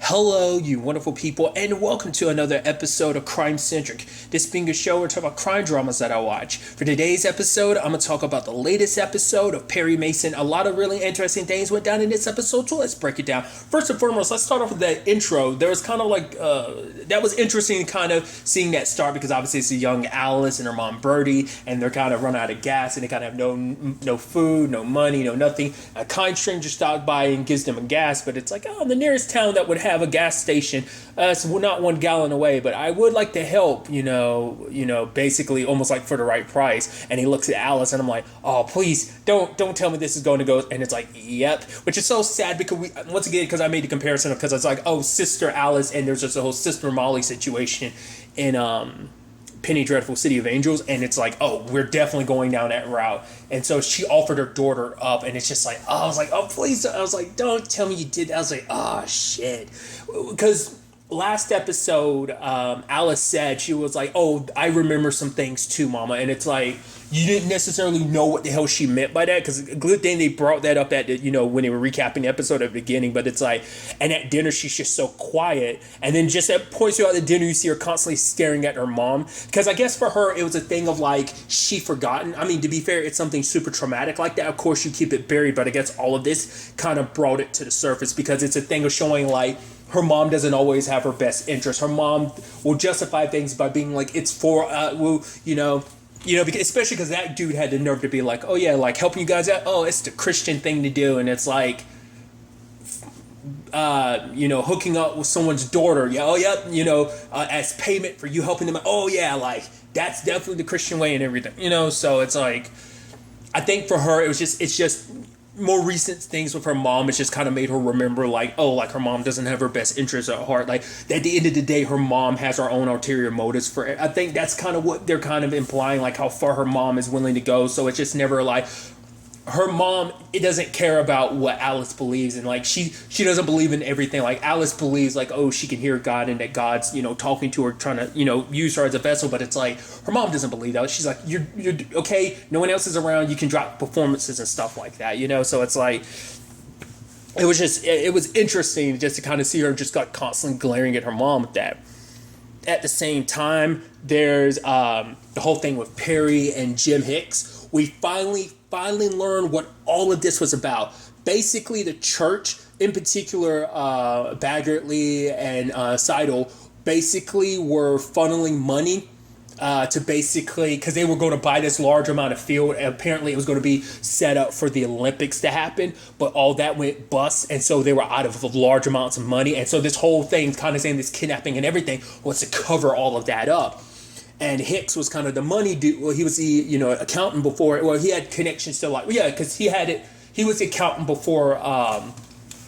Hello, you wonderful people, and welcome to another episode of Crime Centric. This being a show where I talk about crime dramas that I watch. For today's episode, I'm going to talk about the latest episode of Perry Mason. A lot of really interesting things went down in this episode, so let's break it down. First and foremost, let's start off with that intro. There was kind of that was interesting kind of seeing that start because obviously it's a young Alice and her mom Birdie, and they're kind of run out of gas, and they kind of have no food, no money, no nothing. A kind stranger stops by and gives them a gas, but it's like, oh, the nearest town that would have a gas station, it's not 1 gallon away, but I would like to help, basically almost like for the right price. And he looks at Alice, and I'm like, oh, please don't tell me this is going to go. And it's like, yep, which is so sad because I made the comparison because it's like, oh, Sister Alice, and there's just a whole Sister Molly situation in Penny Dreadful City of Angels, and it's like, oh, we're definitely going down that route. And so she offered her daughter up, and it's just like, oh, I was like, oh, please. I was like, don't tell me you did that. I was like, oh, shit. Because last episode, Alice said, she was like, oh, I remember some things too, Mama. And it's like, you didn't necessarily know what the hell she meant by that, because a good thing they brought that up at when they were recapping the episode at the beginning. But it's like, and at dinner she's just so quiet, and then just at points throughout the dinner you see her constantly staring at her mom, because I guess for her it was a thing of like she forgotten. I mean, to be fair, it's something super traumatic like that, of course you keep it buried, but I guess all of this kind of brought it to the surface because it's a thing of showing like her mom doesn't always have her best interest. Her mom will justify things by being like, it's for because, especially because that dude had the nerve to be like, oh yeah, like helping you guys out, oh, it's the Christian thing to do. And it's like, hooking up with someone's daughter, yeah, oh yeah, as payment for you helping them out, oh yeah, like that's definitely the Christian way and everything, so it's like, I think for her it's just more recent things with her mom. It's just kind of made her remember like, oh, like her mom doesn't have her best interests at heart. Like at the end of the day, her mom has her own ulterior motives for it. I think that's kind of what they're kind of implying, like how far her mom is willing to go. So it's just never like her mom, it doesn't care about what Alice believes, and like she doesn't believe in everything. Like Alice believes like, oh, she can hear God and that God's talking to her, trying to use her as a vessel. But it's like her mom doesn't believe that. She's like, you're okay, no one else is around, you can drop performances and stuff like that, so it's like it was interesting just to kind of see her just got constantly glaring at her mom with that. At the same time, there's the whole thing with Perry and Jim Hicks. We finally learned what all of this was about. Basically, the church, in particular, Baggertley and Seidel, basically were funneling money to basically, because they were going to buy this large amount of field, and apparently it was going to be set up for the Olympics to happen, but all that went bust, and so they were out of large amounts of money, and so this whole thing, kind of saying this kidnapping and everything, was to cover all of that up. And Hicks was kind of the money dude. Well, he was the accountant before. Well, he had connections to because he had it. He was the accountant before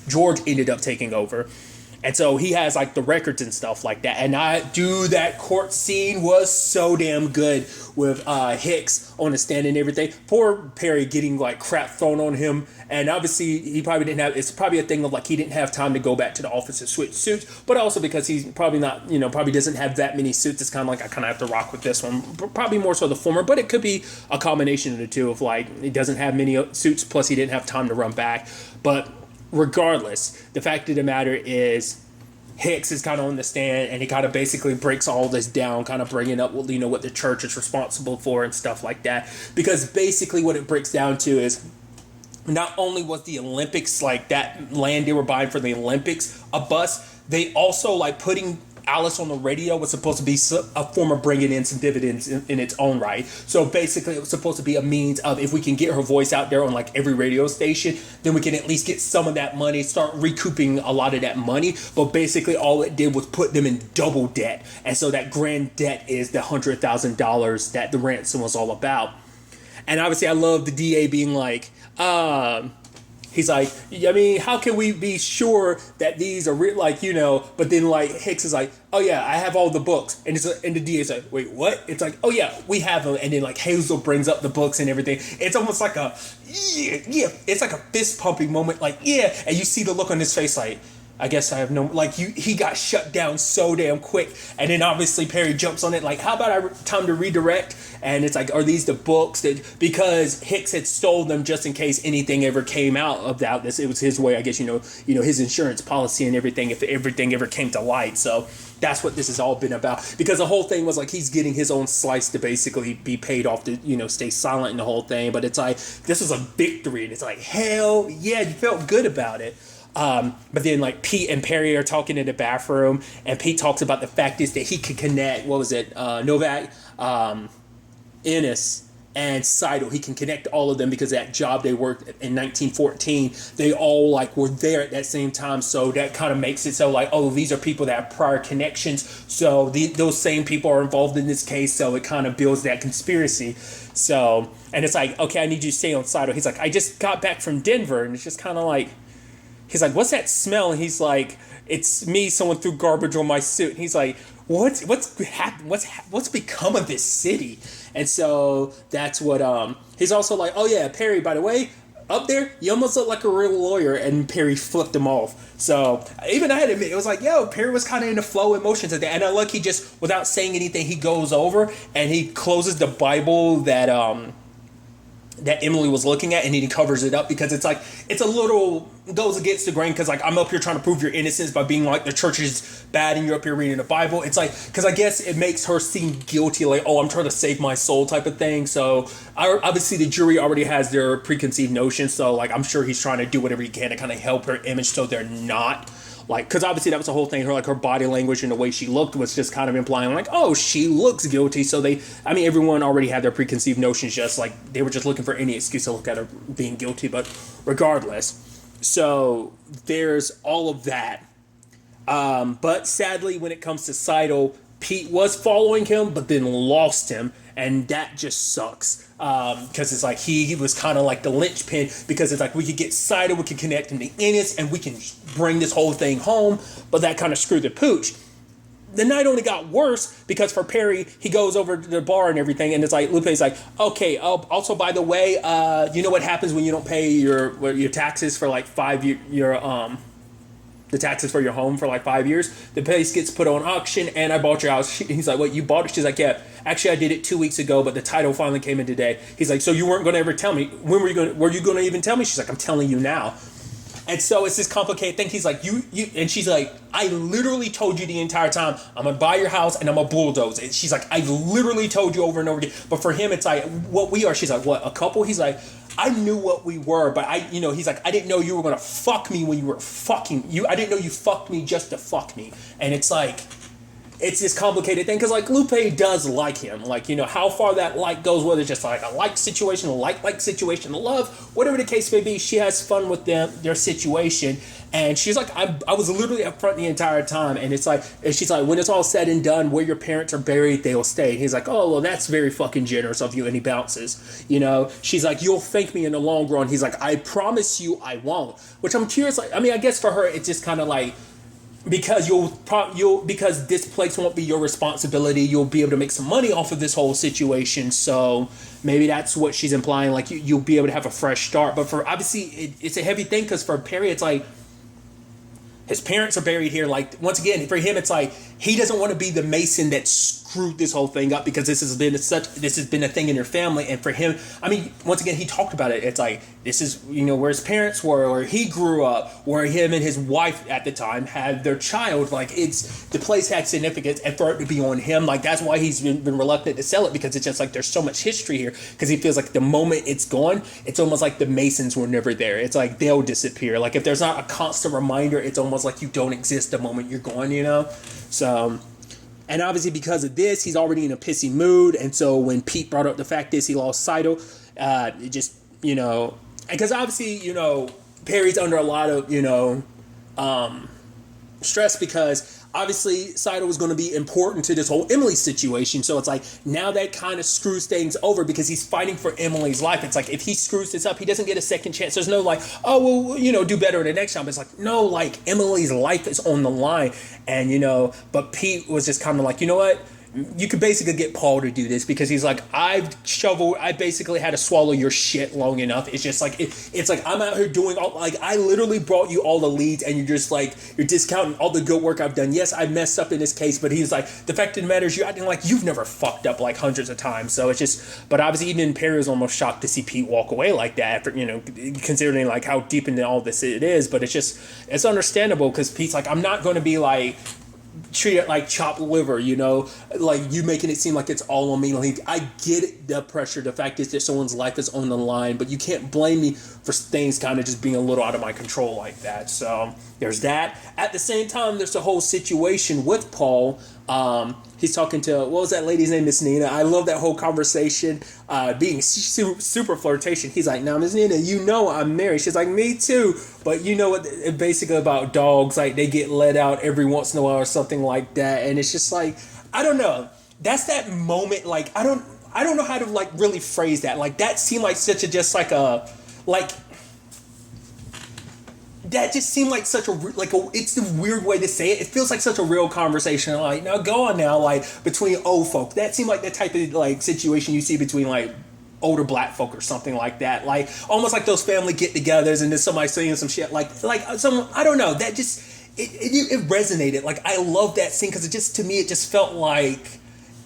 George ended up taking over. And so he has like the records and stuff like that. And that court scene was so damn good with Hicks on the stand and everything. Poor Perry getting like crap thrown on him. And obviously he probably didn't have, it's probably a thing of like he didn't have time to go back to the office and switch suits. But also because he's probably not, probably doesn't have that many suits. It's kind of like I kind of have to rock with this one. Probably more so the former, but it could be a combination of the two of like he doesn't have many suits plus he didn't have time to run back. But regardless, the fact of the matter is Hicks is kind of on the stand and he kind of basically breaks all this down, kind of bringing up what the church is responsible for and stuff like that. Because basically what it breaks down to is not only was the Olympics, like that land they were buying for the Olympics, a bust, they also like putting Alice on the radio was supposed to be a form of bringing in some dividends in its own right. So basically it was supposed to be a means of, if we can get her voice out there on like every radio station, then we can at least get some of that money, start recouping a lot of that money. But basically all it did was put them in double debt. And so that grand debt is the $100,000 that the ransom was all about. And obviously I love the DA being like, he's like, I mean, how can we be sure that these are real? Like, but then like Hicks is like, oh yeah, I have all the books. And and the DA's like, wait, what? It's like, oh yeah, we have them. And then like Hazel brings up the books and everything. It's almost like yeah. It's like a fist pumping moment. Like, yeah. And you see the look on his face like, I guess I have no, like, he got shut down so damn quick. And then obviously Perry jumps on it, like, how about time to redirect? And it's like, are these the books that, because Hicks had stole them just in case anything ever came out about this. It was his way, I guess, his insurance policy and everything, if everything ever came to light. So that's what this has all been about. Because the whole thing was like, he's getting his own slice to basically be paid off to, stay silent in the whole thing. But it's like, this was a victory. And it's like, hell yeah, you felt good about it. But then like Pete and Perry are talking in the bathroom, and Pete talks about the fact is that he could connect, Novak, Ennis, and Seidel. He can connect all of them because that job they worked in 1914, they all like were there at that same time. So that kind of makes it so like, oh, these are people that have prior connections. So those same people are involved in this case. So it kind of builds that conspiracy. So, and it's like, okay, I need you to stay on Seidel. He's like, I just got back from Denver, and it's just kind of like, he's like, what's that smell? And he's like, it's me, someone threw garbage on my suit. And he's like, what's happened? What's become of this city? And so that's what he's also like, oh yeah, Perry, by the way, up there, you almost look like a real lawyer. And Perry flipped him off. So even I had to admit, it was like, yo, Perry was kind of in the flow of emotions at that. And I look, he just, without saying anything, he goes over and he closes the Bible that Emily was looking at, and he covers it up because it's like, it's a little goes against the grain, because like, I'm up here trying to prove your innocence by being like, the church is bad and you're up here reading the Bible. It's like, because I guess it makes her seem guilty, like, oh, I'm trying to save my soul type of thing. So obviously the jury already has their preconceived notions, so like, I'm sure he's trying to do whatever he can to kind of help her image so they're not like, because obviously that was the whole thing. Her body language and the way she looked was just kind of implying like, oh, she looks guilty. So everyone already had their preconceived notions, just like they were just looking for any excuse to look at her being guilty. But regardless, so there's all of that. But sadly, when it comes to Seidel, Pete was following him, but then lost him. And that just sucks. Because it's like he was kind of like the linchpin, because it's like we could get Seidel, we could connect him to Ennis, and we can bring this whole thing home. But that kind of screwed the pooch. The night only got worse because for Perry, he goes over to the bar and everything, and it's like Lupe's like, okay, also by the way, you know what happens when you don't pay your taxes for like 5 years, the taxes for your home for like 5 years, the place gets put on auction, and I bought your house. He's like, what, you bought it? She's like, yeah, actually I did it 2 weeks ago, but the title finally came in today. He's like, so you weren't going to ever tell me? When were you going to even tell me? She's like, I'm telling you now. And so it's this complicated thing. He's like, you, and she's like, I literally told you the entire time, I'm going to buy your house and I'm going to bulldoze it. She's like, I literally told you over and over again. But for him, it's like, what we are. She's like, what, a couple? He's like, I knew what we were, but he's like, I didn't know you were going to fuck me when you were fucking you. I didn't know you fucked me just to fuck me. And it's like, it's this complicated thing, because like Lupe does like him, like, how far that like goes, whether it's just like a like situation, a like situation, love, whatever the case may be, she has fun with their situation. And she's like, I was literally up front the entire time. And it's like, and she's like, when it's all said and done, where your parents are buried, they'll stay. And he's like, oh, well, that's very fucking generous of you. And he bounces, she's like, you'll thank me in the long run. He's like, I promise you I won't. Which I'm curious, like, I mean, I guess for her, it's just kind of like, because because this place won't be your responsibility, you'll be able to make some money off of this whole situation. So maybe that's what she's implying, like you'll be able to have a fresh start. But for obviously it's a heavy thing, because for Perry, it's like his parents are buried here. Like, once again, for him, it's like he doesn't want to be the Mason that screwed this whole thing up, because this has been a thing in your family. And for him, I mean, once again, he talked about it. It's like, this is, where his parents were, where he grew up, where him and his wife at the time had their child. Like, it's, the place had significance, and for it to be on him, like, that's why he's been reluctant to sell it, because it's just like, there's so much history here, because he feels like the moment it's gone, it's almost like the Masons were never there. It's like, they'll disappear. Like, if there's not a constant reminder, it's almost like you don't exist the moment you're gone, So, and obviously because of this, he's already in a pissy mood. And so when Pete brought up the fact is he lost Seidel, it just, because obviously, Perry's under a lot of, stress, because obviously Seidel was going to be important to this whole Emily situation. So it's like, now that kind of screws things over, because he's fighting for Emily's life. It's like, if he screws this up, he doesn't get a second chance. There's no like, oh, well, do better the next time. It's like, no, like, Emily's life is on the line. And, but Pete was just kind of like, you know what? you could basically get Paul to do this because he's like, I basically had to swallow your shit long enough. It's just like, it's like, I'm out here doing all, like, I literally brought you all the leads and you're just like, you're discounting all the good work I've done. Yes, I messed up in this case, but he's like, the fact of the matter is you're acting like you've never fucked up like hundreds of times. So it's just, but obviously even Perry was almost shocked to see Pete walk away like that after, considering like how deep into all this it is. But it's just, it's understandable because Pete's like, I'm not going to be like, treat it like chopped liver, like you making it seem like it's all on me. Like, I get it, the pressure. The fact is that someone's life is on the line, but you can't blame me for things kind of just being a little out of my control like that. So there's that. At the same time, there's the whole situation with Paul. He's talking to, what was that lady's name, Miss Nina? I love that whole conversation, being super flirtation. He's like, now, Miss Nina, I'm married. She's like, me too. But you know what, basically about dogs, like they get let out every once in a while or something like that. And it's just like, I don't know. That's that moment. Like, I don't know how to like really phrase that. Like that seemed like such a, just like a, like, that just seemed like such a, it's the weird way to say it. It feels like such a real conversation. Like, now go on now, like between old folk. That seemed like the type of like situation you see between like older black folk or something like that. Like almost like those family get-togethers and then somebody saying some shit like some, I don't know. That just, it resonated. Like I love that scene because it just, to me, it just felt like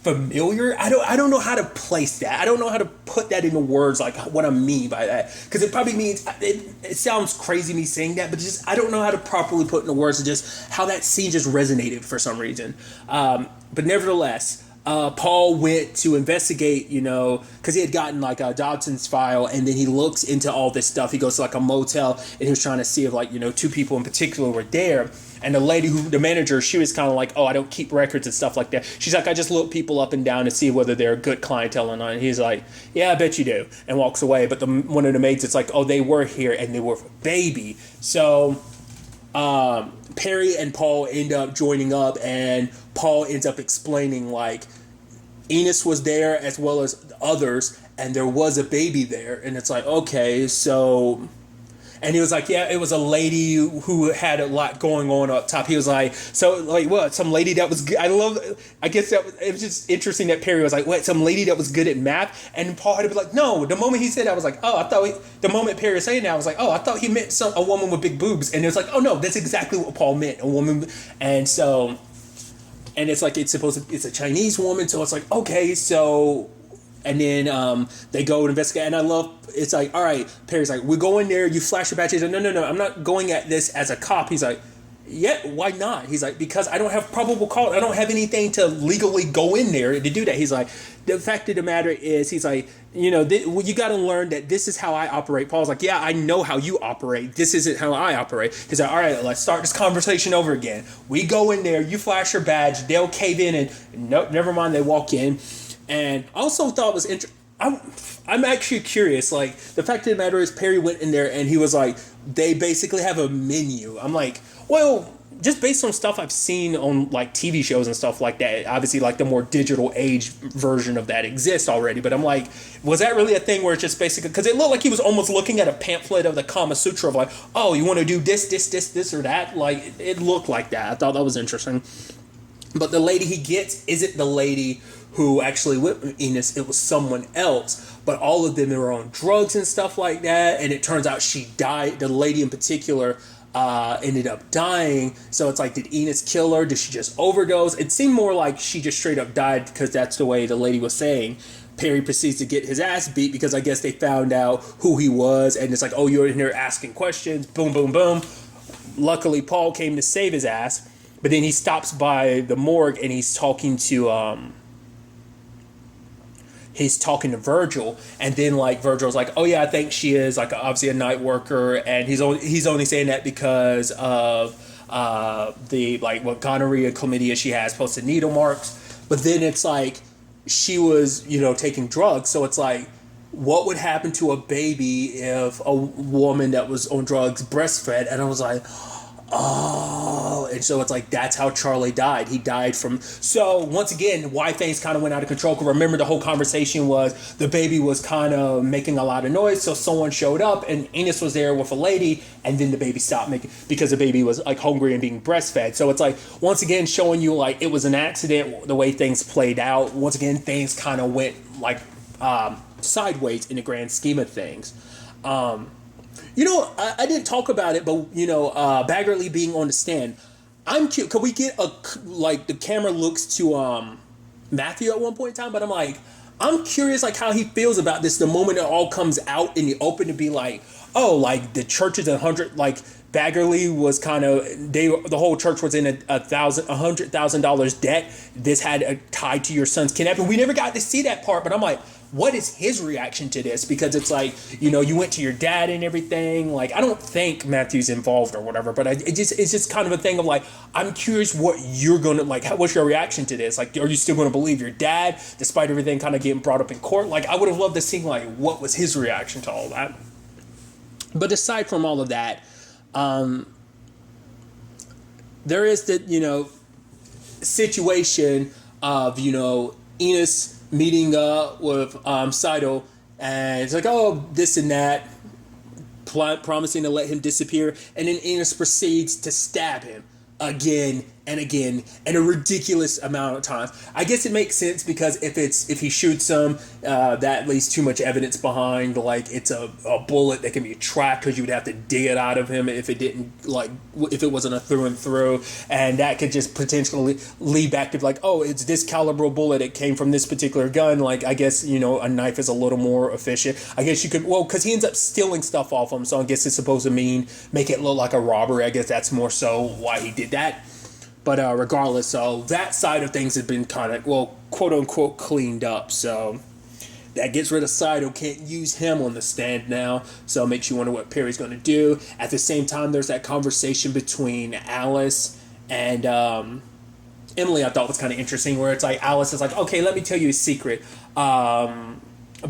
familiar. I don't know how to place that. I don't know how to put that into words, like what I mean by that, because it probably means it sounds crazy me saying that, but just I don't know how to properly put into words just how that scene just resonated for some reason. But nevertheless, Paul went to investigate, because he had gotten like a Dobson's file, and then he looks into all this stuff. He goes to like a motel, and he was trying to see if like, two people in particular were there. And the lady the manager, she was kind of like, oh, I don't keep records and stuff like that. She's like, I just look people up and down to see whether they're good clientele or not. And he's like, yeah, I bet you do, and walks away. But one of the maids, it's like, oh, they were here and they were a baby. So Perry and Paul end up joining up, and Paul ends up explaining like Enos was there as well as others, and there was a baby there. And it's like, okay, so... And he was like, yeah, it was a lady who had a lot going on up top. He was like, so, like, what? Some lady that was good. I guess it was just interesting that Perry was like, what? Some lady that was good at math? And Paul had to be like, no. The moment he said that, I was like, oh, the moment Perry was saying that, I was like, oh, I thought he meant a woman with big boobs. And it was like, oh, no, that's exactly what Paul meant, a woman. And so, and it's like, it's a Chinese woman. So it's like, okay, so... And then they go and investigate. And I love, it's like, all right, Perry's like, we go in there, you flash your badge. He's like, no, I'm not going at this as a cop. He's like, yeah, why not? He's like, because I don't have probable cause. I don't have anything to legally go in there to do that. He's like, the fact of the matter is, he's like, you got to learn that this is how I operate. Paul's like, yeah, I know how you operate. This isn't how I operate. He's like, all right, let's start this conversation over again. We go in there, you flash your badge, they'll cave in, and no, never mind, they walk in. And I also thought it was interesting. I'm actually curious. Like, the fact of the matter is, Perry went in there and he was like, they basically have a menu. I'm like, well, just based on stuff I've seen on like TV shows and stuff like that, obviously like the more digital age version of that exists already. But I'm like, was that really a thing where it's just basically, because it looked like he was almost looking at a pamphlet of the Kama Sutra of like, oh, you want to do this or that? Like, it looked like that. I thought that was interesting. But the lady he gets isn't the lady who actually with Enos. It was someone else. But all of them were on drugs and stuff like that. And it turns out she died. The lady in particular ended up dying. So it's like, did Enos kill her? Did she just overdose? It seemed more like she just straight up died, because that's the way the lady was saying. Perry proceeds to get his ass beat because I guess they found out who he was. And it's like, oh, you're in here asking questions. Boom, boom, boom. Luckily, Paul came to save his ass. But then he stops by the morgue and he's talking to Virgil, and then like Virgil's like, oh yeah, I think she is like obviously a night worker, and he's only saying that because of the like what gonorrhea, chlamydia she has, posted needle marks. But then it's like she was taking drugs, so it's like, what would happen to a baby if a woman that was on drugs breastfed? And I was like, oh, and And so it's like, that's how Charlie died. He died from, so once again, why things kind of went out of control. Because remember, the whole conversation was the baby was kind of making a lot of noise. So someone showed up and Enos was there with a lady, and then the baby stopped making, because the baby was like hungry and being breastfed. So it's like, once again, showing you like it was an accident, the way things played out. Once again, things kind of went like sideways in the grand scheme of things. I didn't talk about it, but Baggerly being on the stand, I'm cute. Could we get the camera looks to Matthew at one point in time? But I'm curious like how he feels about this the moment it all comes out in the open, to be like, oh, like the church is Baggerly was the whole church was in $100,000 debt. This had tied to your son's kidnapping. We never got to see that part, but I'm like, what is his reaction to this? Because it's like, you went to your dad and everything. Like, I don't think Matthew's involved or whatever, but it's just kind of a thing of like, I'm curious what you're going to, what's your reaction to this? Like, are you still going to believe your dad despite everything kind of getting brought up in court? Like, I would have loved to see what was his reaction to all that. But aside from all of that, there is the, situation of, Enos meeting up with Saito, and it's like, oh, this and that, promising to let him disappear, and then Enos proceeds to stab him again and again and a ridiculous amount of times. I guess it makes sense because if he shoots him, that leaves too much evidence behind. Like, it's a bullet that can be tracked, because you would have to dig it out of him if it didn't, if it wasn't a through and through, and that could just potentially lead back to oh, it's this caliber bullet, it came from this particular gun. Like, I guess a knife is a little more efficient. I guess you could, because he ends up stealing stuff off him, so I guess it's supposed to make it look like a robbery. I guess that's more so why he did that. But regardless, so that side of things has been kind of, quote unquote, cleaned up. So that gets rid of Saito. Can't use him on the stand now. So it makes you wonder what Perry's going to do. At the same time, there's that conversation between Alice and Emily. I thought was kind of interesting, where it's like Alice is like, okay, let me tell you a secret.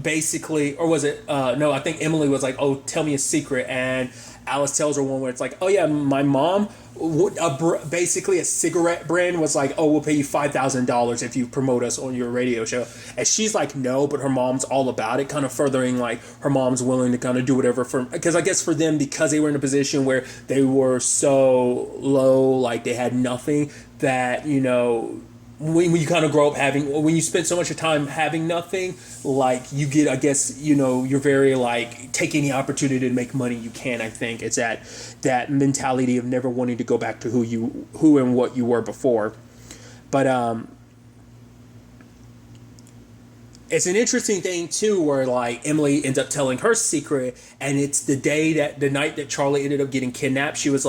Basically, or was it? No, I think Emily was like, oh, tell me a secret. And Alice tells her one where it's like, oh yeah, my mom, basically a cigarette brand, was like, oh, we'll pay you $5,000 if you promote us on your radio show. And she's like, no, but her mom's all about it, kind of furthering her mom's willing to kind of do whatever because I guess for them, because they were in a position where they were so low, they had nothing, that, when you kind of grow up when you spend so much of time having nothing, you get, I guess, you're very take any opportunity to make money you can. I think it's that mentality of never wanting to go back to who and what you were before. But it's an interesting thing too, where Emily ends up telling her secret, and it's the night that Charlie ended up getting kidnapped. She was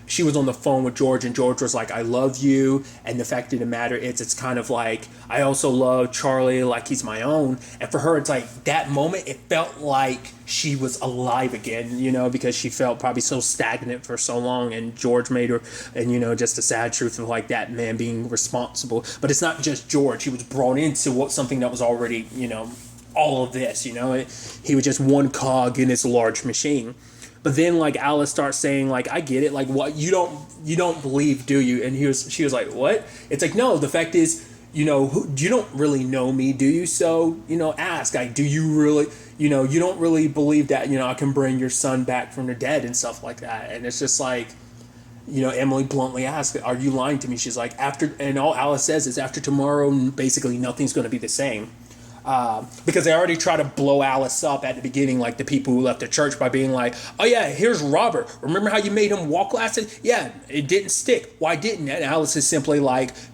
she was on the phone with George, and George was like, I love you. And the fact of the matter is, it's kind of I also love Charlie, he's my own. And for her, it's that moment, it felt like she was alive again, because she felt probably so stagnant for so long. And George made her, and, just the sad truth of that man being responsible. But it's not just George. He was brought into something that was already, all of this, he was just one cog in this large machine. But then Alice starts saying I get it, what, you don't believe, do you? And she was like, what? It's no, the fact is, you don't really know me, do you? So, ask, do you really, you don't really believe that, I can bring your son back from the dead and stuff like that. And it's just Emily bluntly asked, are you lying to me? She's like, and all Alice says is, after tomorrow, basically nothing's going to be the same. Because they already try to blow Alice up at the beginning, the people who left the church, by being oh yeah, here's Robert. Remember how you made him walk last time? Yeah, it didn't stick. Why didn't it? And Alice is simply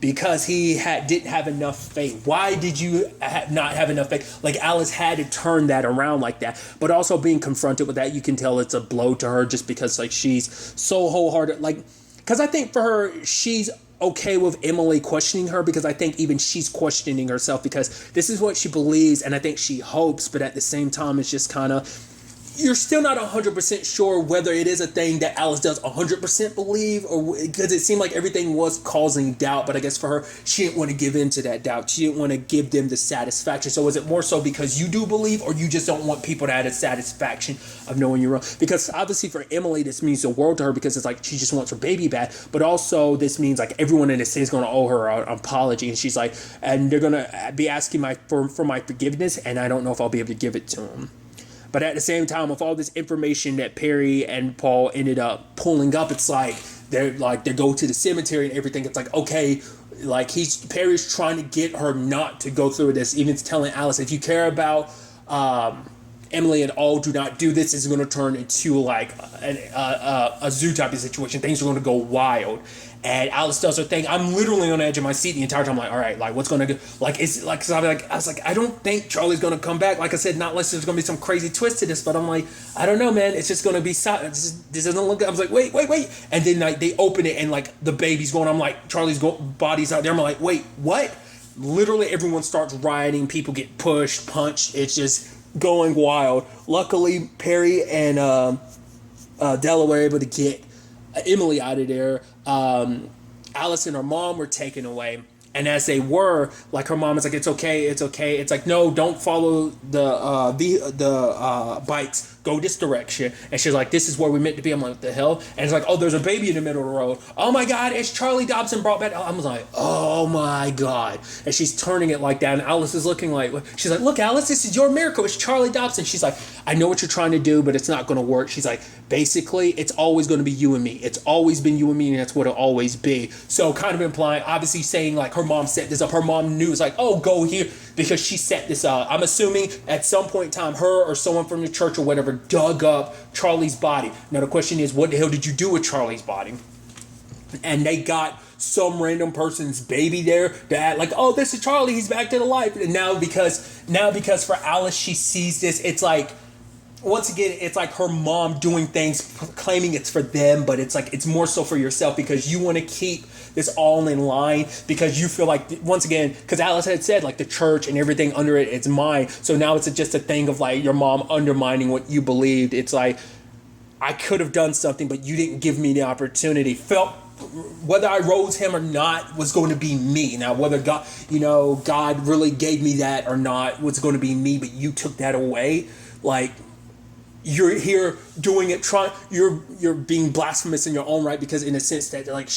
because he didn't have enough faith. Why did you not have enough faith? Alice had to turn that around like that. But also being confronted with that, you can tell it's a blow to her, just because she's so wholehearted. Because I think for her, she's okay with Emily questioning her, because I think even she's questioning herself, because this is what she believes, and I think she hopes, but at the same time, it's just kind of, you're still not 100% sure whether it is a thing that Alice does 100% believe, or because it seemed like everything was causing doubt. But I guess for her, she didn't want to give in to that doubt. She didn't want to give them the satisfaction. So was it more so because you do believe, or you just don't want people to have the satisfaction of knowing you're wrong? Because obviously for Emily, this means the world to her, because it's like she just wants her baby back. But also this means like everyone in the city is going to owe her an apology. And she's like, and they're going to be asking for my forgiveness, and I don't know if I'll be able to give it to them. But at the same time, with all this information that Perry and Paul ended up pulling up, it's like they go to the cemetery and everything. It's like, okay, like Perry's trying to get her not to go through this. Even telling Alice, if you care about Emily at all, do not do this. It's going to turn into like a zoo type of situation. Things are going to go wild. And Alice does her thing. I'm literally on the edge of my seat the entire time. I'm like, all right, like what's going to go? Like, it's like, cause I was like, I don't think Charlie's going to come back. Like I said, not unless there's going to be some crazy twist to this. But I'm like, I don't know, man. It's just going to be silent. This doesn't look good. I was like, wait. And then like they open it and like the baby's going. I'm like, Charlie's body's out there. I'm like, wait, what? Literally everyone starts rioting. People get pushed, punched. It's just going wild. Luckily, Perry and Della were able to get Emily out of there. Alice and her mom were taken away, and as they were, like, her mom is like, it's okay. It's like, no, don't follow the bikes. Go this direction. And she's like, this is where we meant to be. I'm like, what the hell? And it's like, oh, there's a baby in the middle of the road. Oh my God, it's Charlie Dobson brought back. I was like, oh my God. And she's turning it like that. And Alice is looking like, she's like, look, Alice, this is your miracle. It's Charlie Dobson. She's like, I know what you're trying to do, but it's not going to work. She's like, basically, it's always going to be you and me. It's always been you and me, and that's what it'll always be. So kind of implying, obviously saying like her mom set this up. Her mom knew, it's like, oh, go here, because she set this up. I'm assuming at some point in time, her or someone from the church or whatever dug up Charlie's body. Now the question is, what the hell did you do with Charlie's body? And they got some random person's baby there that like, oh, this is Charlie, he's back to the life. And now because for Alice, she sees this, it's like, once again, it's like her mom doing things, claiming it's for them, but it's like, it's more so for yourself, because you want to keep this all in line, because you feel like, once again, because Alice had said like the church and everything under it, it's mine. So now it's just a thing of like your mom undermining what you believed. It's like, I could have done something, but you didn't give me the opportunity. Felt whether I rose him or not was going to be me. Now, whether God really gave me that or not was going to be me, but you took that away. Like, you're here doing it, you're being blasphemous in your own right, because in a sense that like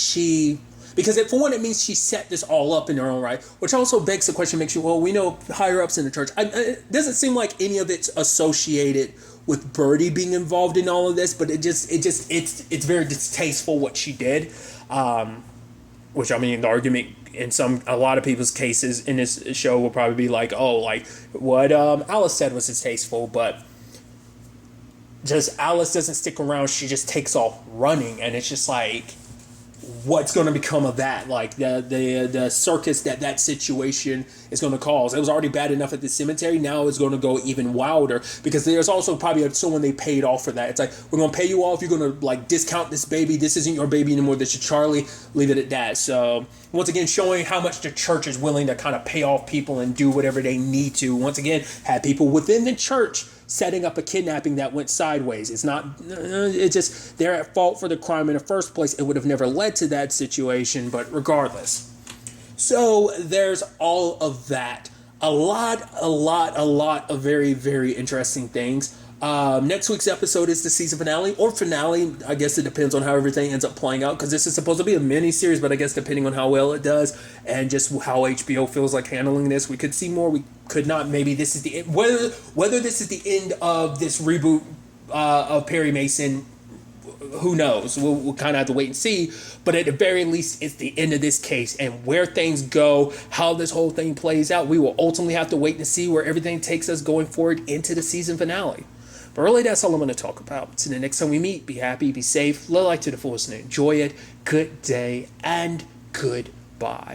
because for one, it means she set this all up in her own right, which also begs the question, makes you, well, we know higher ups in the church. It doesn't seem like any of it's associated with Birdie being involved in all of this, but it's very distasteful what she did, which, I mean, the argument in a lot of people's cases in this show will probably be like, oh, like what Alice said was distasteful, but just Alice doesn't stick around. She just takes off running, and it's just like, what's going to become of that? Like the circus that situation is going to cause. It was already bad enough at the cemetery. Now it's going to go even wilder, because there's also probably someone they paid off for that. It's like, we're going to pay you off. You're going to like discount this baby. This isn't your baby anymore. This is Charlie. Leave it at that. So once again, showing how much the church is willing to kind of pay off people and do whatever they need to. Once again, had people within the church setting up a kidnapping that went sideways. It's just, they're at fault for the crime in the first place. It would have never led to that situation, but regardless. So there's all of that. A lot of very, very interesting things. Next week's episode is the season finale, or finale. I guess it depends on how everything ends up playing out, because this is supposed to be a mini-series, but I guess depending on how well it does and just how HBO feels like handling this, we could see more, we could not. Maybe this is the end. Whether this is the end of this reboot of Perry Mason, who knows? We'll kind of have to wait and see. But at the very least, it's the end of this case, and where things go, how this whole thing plays out, we will ultimately have to wait and see where everything takes us going forward into the season finale. But really, that's all I'm going to talk about. So the next time we meet, be happy, be safe, live life to the fullest, and enjoy it. Good day and goodbye.